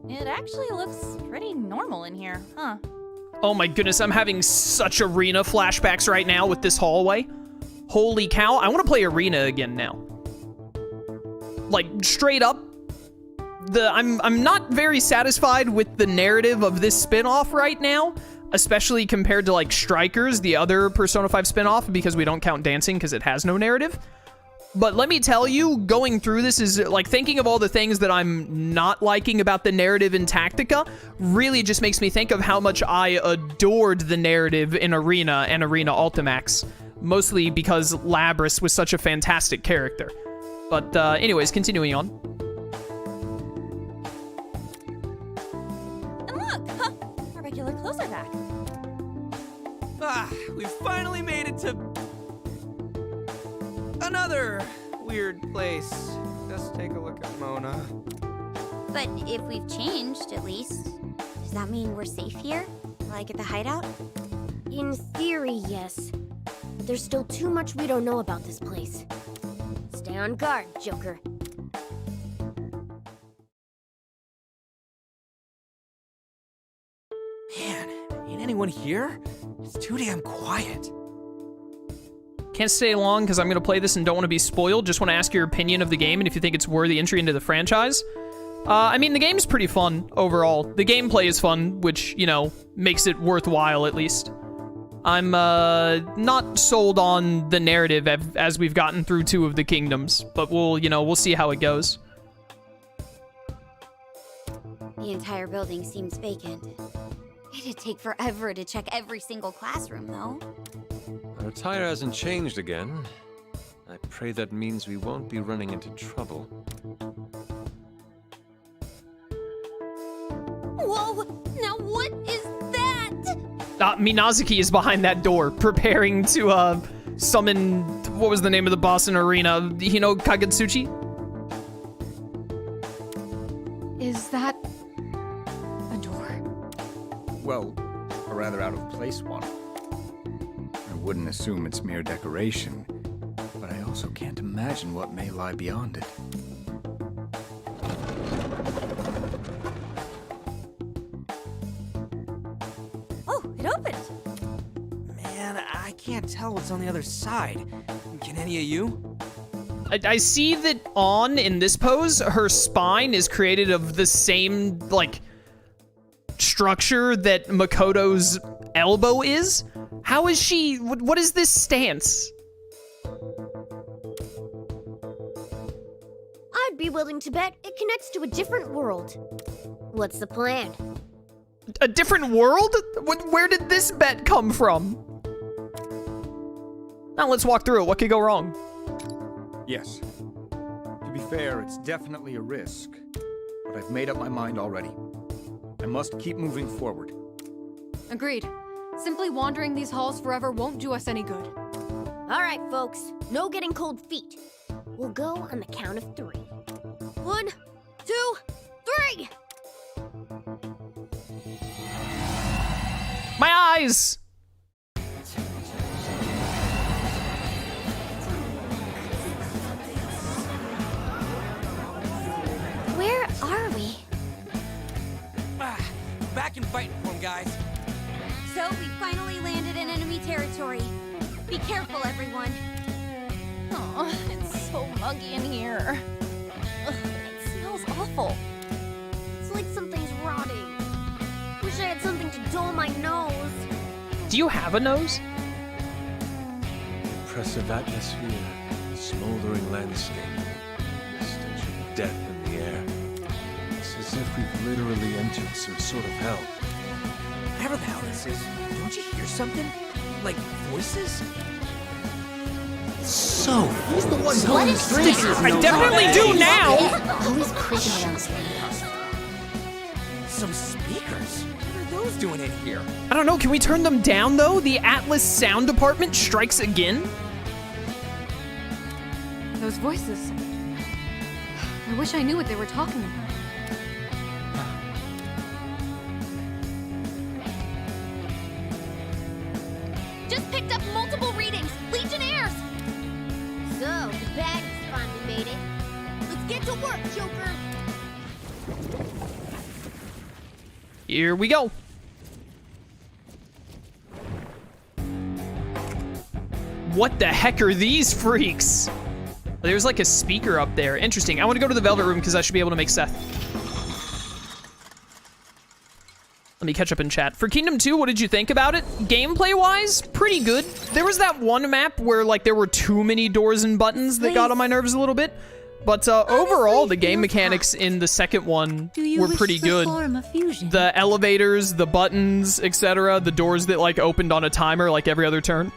It actually looks pretty normal in here, huh? Oh my goodness, I'm having such arena flashbacks right now with this hallway. Holy cow, I want to play arena again now. Like, straight up, I'm not very satisfied with the narrative of this spin-off right now, especially compared to, like, Strikers, the other Persona 5 spin-off, because we don't count dancing because it has no narrative. But let me tell you, going through this is, like, thinking of all the things that I'm not liking about the narrative in Tactica really just makes me think of how much I adored the narrative in Arena and Arena Ultimax. Mostly because Labrys was such a fantastic character. But, anyways, continuing on. And look! Huh, our regular clothes are back. We finally made it to another weird place. Just take a look at Mona. But if we've changed, at least, does that mean we're safe here? Like at the hideout? In theory, yes. But there's still too much we don't know about this place. Stay on guard, Joker. Man, ain't anyone here? It's too damn quiet. Can't stay long because I'm going to play this and don't want to be spoiled. Just want to ask your opinion of the game and if you think it's worthy entry into the franchise. I mean, the game's pretty fun overall. The gameplay is fun, which, you know, makes it worthwhile at least. I'm not sold on the narrative as we've gotten through 2 of the kingdoms, but we'll see how it goes. The entire building seems vacant. It'd take forever to check every single classroom, though. Our tire hasn't changed again. I pray that means we won't be running into trouble. Whoa! Now what is that? Minazuki is behind that door, preparing to summon, what was the name of the boss in Arena? Hino Kagetsuchi? Is that a door? Well, a rather out-of-place one. I wouldn't assume it's mere decoration, but I also can't imagine what may lie beyond it. Oh, it opened! Man, I can't tell what's on the other side. Can any of you? I see that in this pose, her spine is created of the same, like, structure that Makoto's elbow is. How is she, what is this stance? I'd be willing to bet it connects to a different world. What's the plan? A different world? Where did this bet come from? Now let's walk through it. What could go wrong? Yes. To be fair, it's definitely a risk, but I've made up my mind already. I must keep moving forward. Agreed. Simply wandering these halls forever won't do us any good. All right, folks. No getting cold feet. We'll go on the count of 3. 1, 2, 3! My eyes! Where are we? Back and fighting for him, guys. So we finally landed in enemy territory. Be careful, everyone. Oh, it's so muggy in here. Ugh, it smells awful. It's like something's rotting. Wish I had something to dull my nose. Do you have a nose? Oppressive atmosphere, smoldering landscape, stench of death in the air. It's as if we've literally entered some sort of hell. Whatever the hell this is, don't you hear something? Like voices? So, who's the one What is this? I definitely do now! Always creeping around sleeping. Some speakers? What are those doing in here? I don't know, can we turn them down though? The Atlas sound department strikes again? Those voices. I wish I knew what they were talking about. Just picked up multiple readings. Legionnaires! So, the baddies finally made it. Let's get to work, Joker! Here we go. What the heck are these freaks? There's like a speaker up there. Interesting. I want to go to the Velvet Room because I should be able to make Seth. Let me catch up in chat. For Kingdom 2, what did you think about it? Gameplay-wise, pretty good. There was that one map where like there were too many doors and buttons that got on my nerves a little bit. But overall, the game mechanics in the second one were pretty good. The elevators, the buttons, etc. The doors that like opened on a timer like every other turn.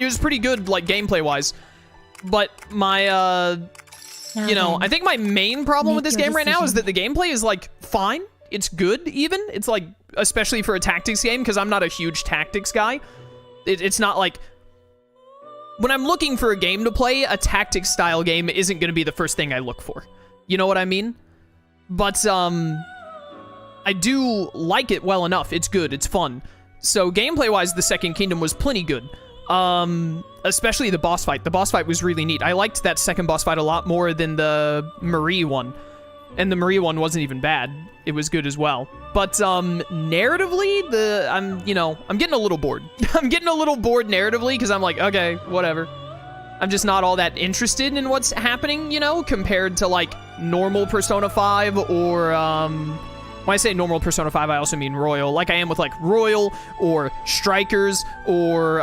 It was pretty good, like gameplay-wise. But my, you know, I think my main problem with this game right now is that the gameplay is like fine. It's good, even. It's like, especially for a tactics game, because I'm not a huge tactics guy. It's not like, when I'm looking for a game to play, a tactics style game isn't going to be the first thing I look for. You know what I mean? But, I do like it well enough. It's good. It's fun. So gameplay-wise, the second Kingdom was plenty good. Especially the boss fight. The boss fight was really neat. I liked that second boss fight a lot more than the Marie one. And the Marie one wasn't even bad. It was good as well. But, narratively, I'm getting a little bored. I'm getting a little bored narratively, because I'm like, okay, whatever. I'm just not all that interested in what's happening, you know, compared to, like, normal Persona 5 or, when I say normal Persona 5, I also mean Royal, like I am with, like, Royal or Strikers, or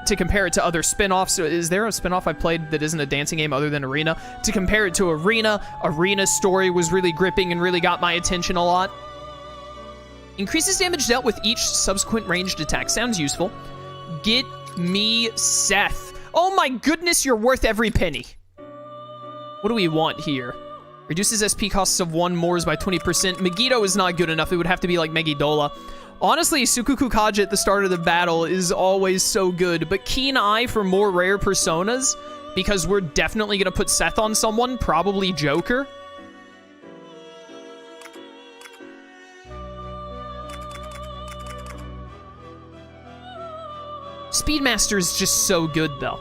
to compare it to other spin-offs. Is there a spin-off I played that isn't a dancing game other than Arena? To compare it to Arena, Arena's story was really gripping and really got my attention a lot. Increases damage dealt with each subsequent ranged attack. Sounds useful. Get me Seth. Oh my goodness, you're worth every penny. What do we want here? Reduces SP costs of 1 Moors by 20%. Megiddo is not good enough. It would have to be like Megidola. Honestly, Sukuku Kaja at the start of the battle is always so good, but keen eye for more rare personas, because we're definitely going to put Seth on someone, probably Joker. Speedmaster is just so good, though.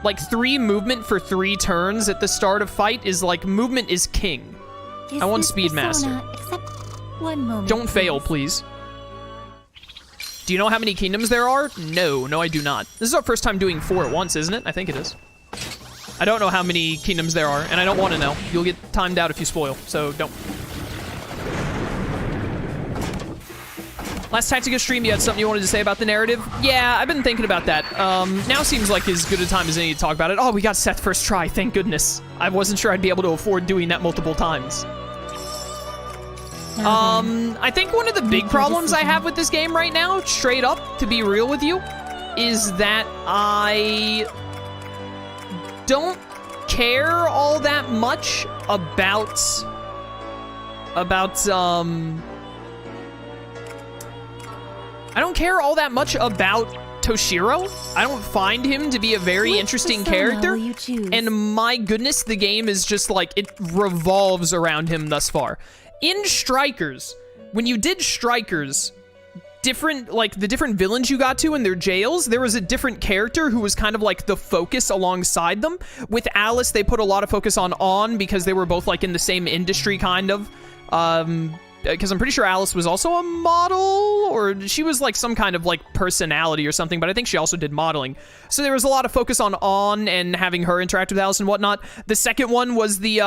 Like, 3 movement for 3 turns at the start of fight is like, movement is king. I want Speedmaster. Don't fail, please. Do you know how many kingdoms there are? No, I do not. This is our first time doing 4 at once, isn't it? I think it is. I don't know how many kingdoms there are, and I don't want to know. You'll get timed out if you spoil, so don't. Last Tactica stream, you had something you wanted to say about the narrative? Yeah, I've been thinking about that. Now seems like as good a time as any to talk about it. Oh, we got Seth first try, thank goodness. I wasn't sure I'd be able to afford doing that multiple times. I think one of the big problems I have with this game right now, straight up, to be real with you, is that I don't care all that much about I don't care all that much about Toshiro. I don't find him to be a very interesting character. And my goodness, the game is just like, it revolves around him thus far. In Strikers, when you did Strikers, the different villains you got to in their jails, there was a different character who was kind of like the focus alongside them. With Alice, they put a lot of focus on because they were both like in the same industry, kind of. Because I'm pretty sure Alice was also a model, or she was like some kind of like personality or something, but I think she also did modeling. So there was a lot of focus on and having her interact with Alice and whatnot. The second one was the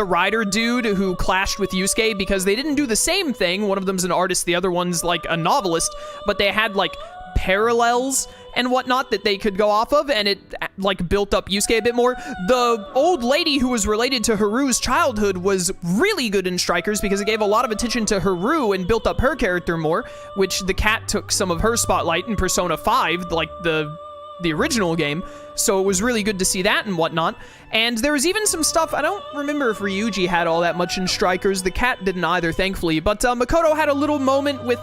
rider dude who clashed with Yusuke because they didn't do the same thing. One of them's an artist, the other one's like a novelist, but they had like parallels and whatnot that they could go off of, and it like built up Yusuke a bit more. The old lady who was related to Haru's childhood was really good in Strikers because it gave a lot of attention to Haru and built up her character more, which the cat took some of her spotlight in Persona 5, like the original game. So it was really good to see that and whatnot. And there was even some stuff, I don't remember if Ryuji had all that much in Strikers. The cat didn't either, thankfully. But Makoto had a little moment with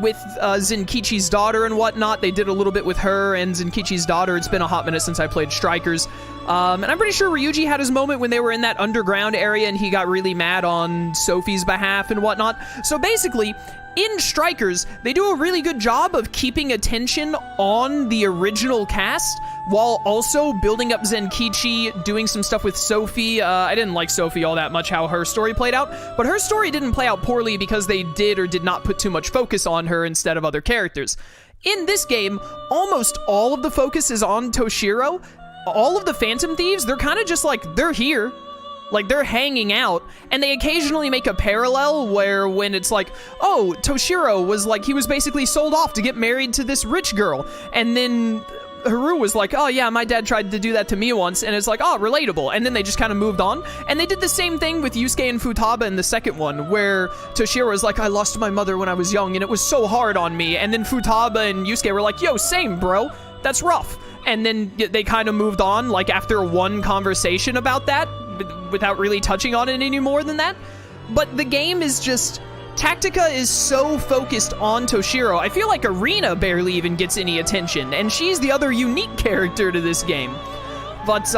Zenkichi's daughter and whatnot. They did a little bit with her and Zenkichi's daughter. It's been a hot minute since I played Strikers. And I'm pretty sure Ryuji had his moment when they were in that underground area and he got really mad on Sophie's behalf and whatnot. So basically, in Strikers, they do a really good job of keeping attention on the original cast while also building up Zenkichi, doing some stuff with Sophie. I didn't like Sophie all that much, how her story played out, but her story didn't play out poorly because they did or did not put too much focus on her instead of other characters. In this game, almost all of the focus is on Toshiro. All of the Phantom Thieves, they're kind of just like, they're here. Like, they're hanging out, and they occasionally make a parallel where when it's like, oh, Toshiro was like, he was basically sold off to get married to this rich girl, and then Haru was like, oh yeah, my dad tried to do that to me once, and it's like, oh, relatable, and then they just kind of moved on, and they did the same thing with Yusuke and Futaba in the second one, where Toshiro was like, I lost my mother when I was young, and it was so hard on me, and then Futaba and Yusuke were like, yo, same, bro, that's rough, and then they kind of moved on, like, after one conversation about that, without really touching on it any more than that. But the game is just... Tactica is so focused on Toshiro, I feel like Arena barely even gets any attention, and she's the other unique character to this game. But,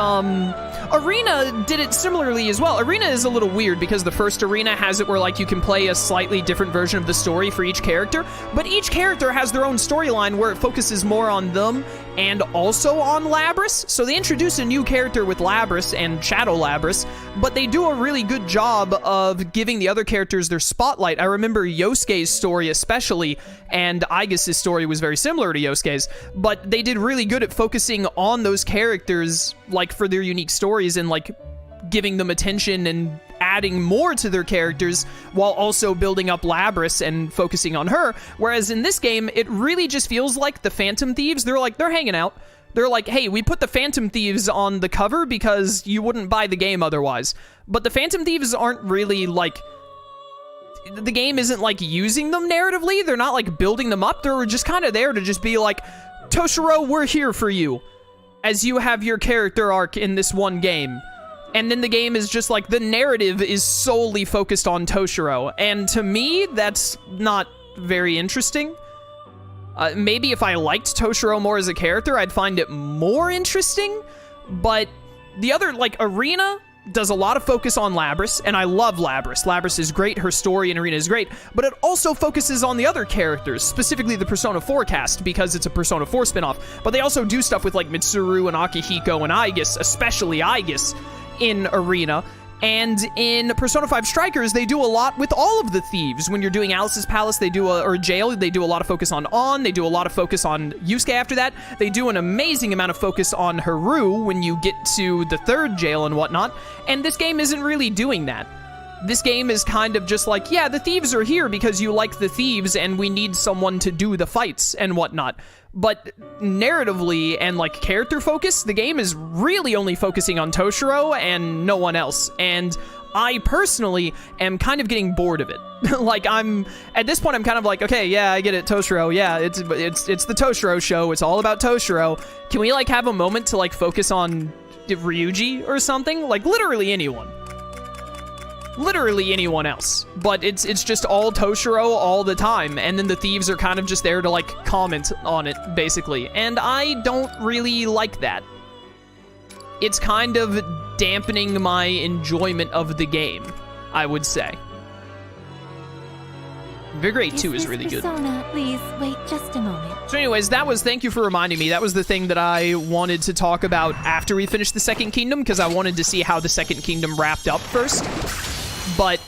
Arena did it similarly as well. Arena is a little weird because the first Arena has it where, like, you can play a slightly different version of the story for each character, but each character has their own storyline where it focuses more on them and also on Labris. So they introduce a new character with Labris and Shadow Labris, but they do a really good job of giving the other characters their spotlight. I remember Yosuke's story especially, and Aigis' story was very similar to Yosuke's, but they did really good at focusing on those characters, like, for their unique stories and, like, giving them attention and adding more to their characters while also building up Labris and focusing on her. Whereas in this game, it really just feels like the Phantom Thieves, they're hanging out. They're like, hey, we put the Phantom Thieves on the cover because you wouldn't buy the game otherwise. But the Phantom Thieves aren't really, like... The game isn't, like, using them narratively. They're not, like, building them up. They're just kind of there to just be like, Toshiro, we're here for you, as you have your character arc in this one game. And then the game is just like, the narrative is solely focused on Toshiro. And to me, that's not very interesting. Maybe if I liked Toshiro more as a character, I'd find it more interesting. But the other, like, Arena does a lot of focus on Labris, and I love Labris. Labris is great, her story in Arena is great, but it also focuses on the other characters, specifically the Persona 4 cast, because it's a Persona 4 spinoff. But they also do stuff with, like, Mitsuru and Akihiko and Aigis, especially Aigis, in Arena. And in Persona 5 Strikers, they do a lot with all of the thieves. When you're doing Alice's Palace, they do or Jail, they do a lot of focus on. They do a lot of focus on Yusuke after that. They do an amazing amount of focus on Haru when you get to the third jail and whatnot. And this game isn't really doing that. This game is kind of just like, yeah, the thieves are here because you like the thieves and we need someone to do the fights and whatnot. But narratively and, like, character focus, the game is really only focusing on Toshiro and no one else. And I personally am kind of getting bored of it. Like, at this point, I'm kind of like, okay, yeah, I get it, Toshiro. Yeah, it's the Toshiro show. It's all about Toshiro. Can we, like, have a moment to, like, focus on Ryuji or something? Like, literally anyone. Literally anyone else, but it's just all Toshiro all the time, and then the thieves are kind of just there to, like, comment on it, basically, and I don't really like that. It's kind of dampening my enjoyment of the game, I would say. Invigorate 2 is really good. Persona, please wait just a moment. So anyways, thank you for reminding me. That was the thing that I wanted to talk about after we finished the Second Kingdom, because I wanted to see how the Second Kingdom wrapped up first. But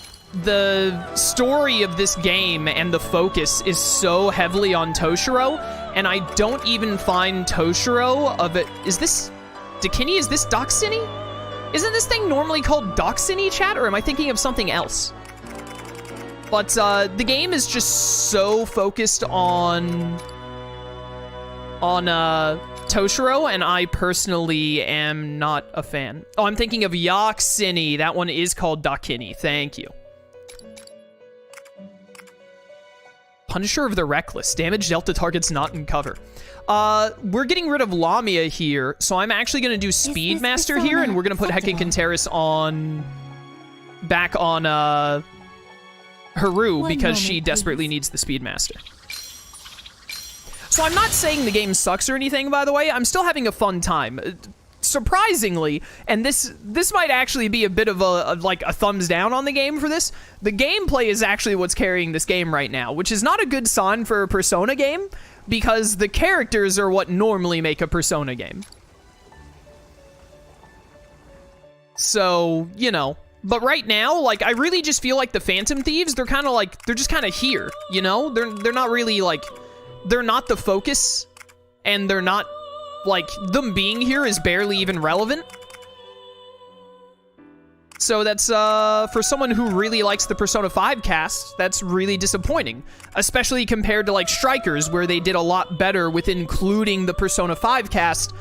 the story of this game and the focus is so heavily on Toshiro, and I don't even find Toshiro of it. Is this Dakini? Is this Doxini? Isn't this thing normally called Doxini, chat, or am I thinking of something else? But the game is just so focused on Toshiro, and I personally am not a fan. Oh, I'm thinking of Yoxini. That one is called Dakini. Thank you. Punisher of the Reckless. Damage dealt to targets not in cover. We're getting rid of Lamia here, so I'm actually going to do Speedmaster here, and we're going to put Hecatoncheires back on Haru, because she desperately needs the Speedmaster. So I'm not saying the game sucks or anything, by the way. I'm still having a fun time. surprisingly, and this might actually be a bit of a thumbs down on the game for this, the gameplay is actually what's carrying this game right now, which is not a good sign for a Persona game, because the characters are what normally make a Persona game. So, you know. But right now, like, I really just feel like the Phantom Thieves, they're kind of like, they're just kind of here, you know? They're not really, like, they're not the focus, and they're not, like, them being here is barely even relevant. So that's, for someone who really likes the Persona 5 cast, that's really disappointing. Especially compared to, like, Strikers, where they did a lot better with including the Persona 5 cast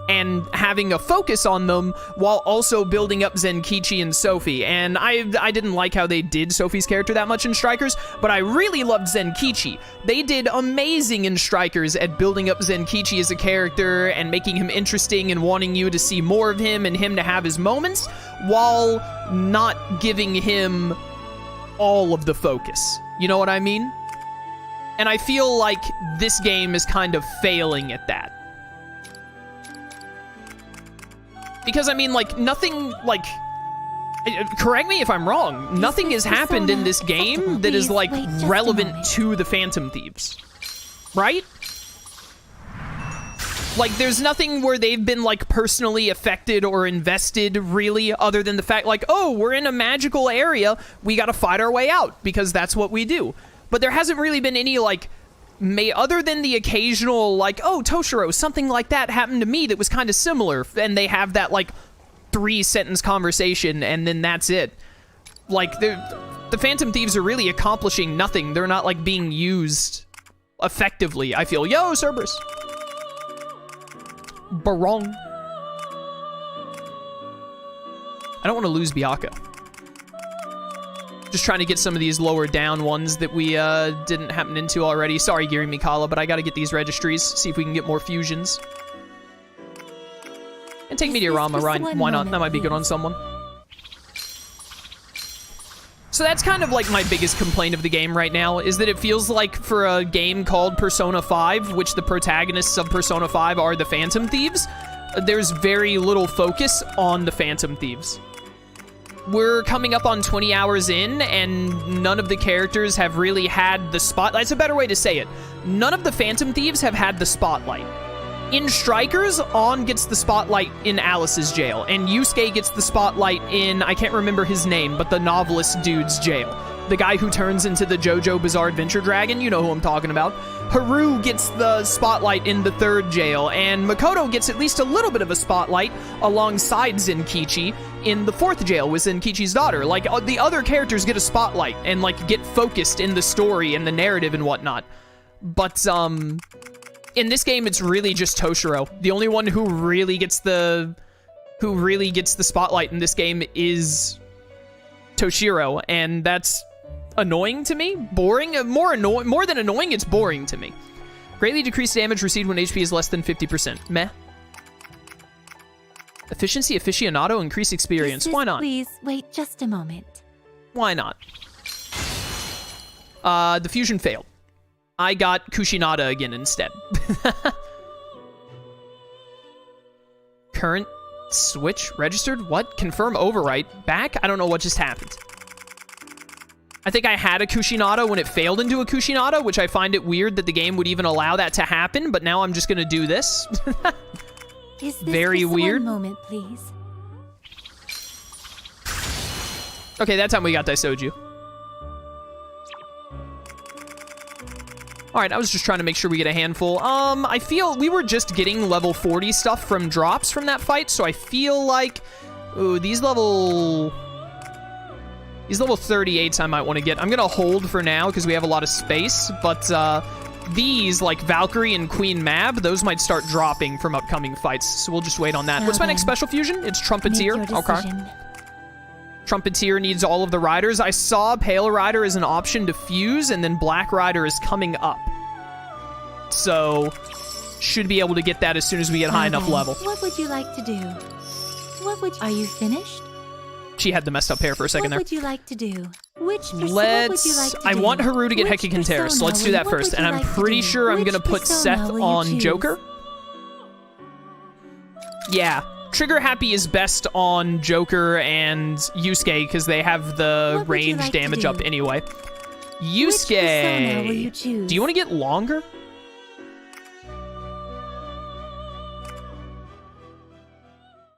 and having a focus on them while also building up Zenkichi and Sophie. And I didn't like how they did Sophie's character that much in Strikers, but I really loved Zenkichi. They did amazing in Strikers at building up Zenkichi as a character and making him interesting and wanting you to see more of him and him to have his moments, while not giving him all of the focus. You know what I mean? And I feel like this game is kind of failing at that. Because, I mean, like, nothing, like, correct me if I'm wrong, nothing has happened in this game that is, like, relevant to the Phantom Thieves. Right? Like, there's nothing where they've been, like, personally affected or invested, really, other than the fact, like, oh, we're in a magical area, we gotta fight our way out, because that's what we do. But there hasn't really been any, like, other than the occasional, like, oh, Toshiro, something like that happened to me that was kind of similar, and they have that, like, 3-sentence conversation, and then that's it. Like, the Phantom Thieves are really accomplishing nothing. They're not, like, being used effectively, I feel. Yo, Cerberus. Barong. I don't want to lose Byakko. Just trying to get some of these lower down ones that we didn't happen into already. Sorry, Giri Mikala, but I gotta get these registries, see if we can get more fusions. And take Meteorama, Ryan. Why not? That might be good on someone. So that's kind of like my biggest complaint of the game right now, is that it feels like for a game called Persona 5, which the protagonists of Persona 5 are the Phantom Thieves, there's very little focus on the Phantom Thieves. We're coming up on 20 hours in, and none of the characters have really had the spotlight. That's a better way to say it. None of the Phantom Thieves have had the spotlight. In Strikers, On gets the spotlight in Alice's jail, and Yusuke gets the spotlight in, I can't remember his name, but the novelist dude's jail. The guy who turns into the JoJo Bizarre Adventure Dragon, you know who I'm talking about. Haru gets the spotlight in the 3rd jail, and Makoto gets at least a little bit of a spotlight alongside Zenkichi in the 4th jail with Zenkichi's daughter. Like, the other characters get a spotlight and, like, get focused in the story and the narrative and whatnot. But, in this game, it's really just Toshiro. The only one who really gets the spotlight in this game is Toshiro, and that's annoying to me. Boring. More than annoying, it's boring to me. Greatly decreased damage received when HP is less than 50%. Meh. Efficiency aficionado, increased experience. Why not? Please wait just a moment. Why not? The fusion failed. I got Kushinada again instead. Current switch registered? What? Confirm overwrite. Back? I don't know what just happened. I think I had a Kushinada when it failed into a Kushinada, which I find it weird that the game would even allow that to happen, but now I'm just gonna do this. Is this very just weird. One moment, please. Okay, that time we got Daisoju. Alright, I was just trying to make sure we get a handful. I feel we were just getting level 40 stuff from drops from that fight, so I feel like... Ooh, these level 38s I might want to get. I'm going to hold for now because we have a lot of space, but these, like Valkyrie and Queen Mab, those might start dropping from upcoming fights, so we'll just wait on that. What's my next special fusion? It's Trumpeteer. Okay. Trumpeteer needs all of the riders. I saw Pale Rider as an option to fuse, and then Black Rider is coming up. So, should be able to get that as soon as we get high enough level. What would you like to do? Are you finished? She had the messed up hair for a second there. What would you like to do? What would you like to I do? want Haru to get Hecatoncheires, so let's do that first. And I'm pretty sure I'm gonna put Seth on Joker. Yeah, Trigger happy is best on Joker and Yusuke because they have the What would you range like to damage do? up anyway. Which persona will you Yusuke, choose? do you want to get longer?